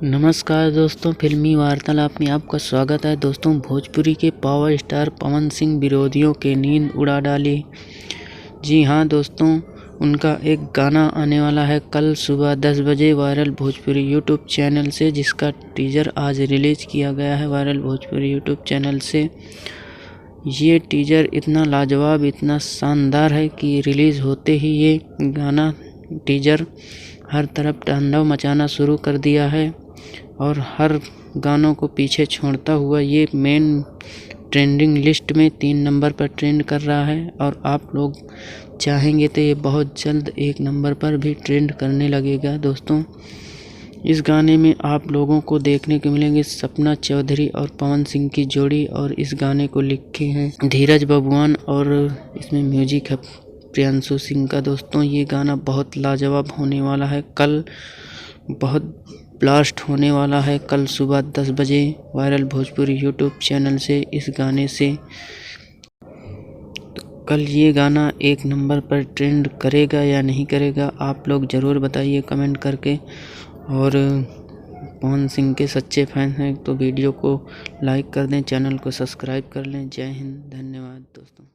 नमस्कार दोस्तों, फिल्मी वार्तालाप में आपका स्वागत है। दोस्तों, भोजपुरी के पावर स्टार पवन सिंह विरोधियों की नींद उड़ा डाली। जी हाँ दोस्तों, उनका एक गाना आने वाला है कल सुबह 10 बजे वायरल भोजपुरी यूट्यूब चैनल से, जिसका टीजर आज रिलीज़ किया गया है वायरल भोजपुरी यूट्यूब चैनल से। ये टीजर इतना लाजवाब, इतना शानदार है कि रिलीज़ होते ही ये गाना टीजर हर तरफ तांडव मचाना शुरू कर दिया है और हर गानों को पीछे छोड़ता हुआ ये मेन ट्रेंडिंग लिस्ट में 3 नंबर पर ट्रेंड कर रहा है। और आप लोग चाहेंगे तो ये बहुत जल्द 1 नंबर पर भी ट्रेंड करने लगेगा। दोस्तों, इस गाने में आप लोगों को देखने को मिलेंगे सपना चौधरी और पवन सिंह की जोड़ी, और इस गाने को लिखे हैं धीरज बबुआन और इसमें म्यूजिक है प्रियांशु सिंह का। दोस्तों, ये गाना बहुत लाजवाब होने वाला है। कल बहुत ब्लास्ट होने वाला है कल सुबह 10 बजे वायरल भोजपुरी यूट्यूब चैनल से इस गाने से। कल ये गाना 1 नंबर पर ट्रेंड करेगा या नहीं करेगा, आप लोग ज़रूर बताइए कमेंट करके। और पवन सिंह के सच्चे फैन हैं तो वीडियो को लाइक कर दें, चैनल को सब्सक्राइब कर लें। जय हिंद, धन्यवाद दोस्तों।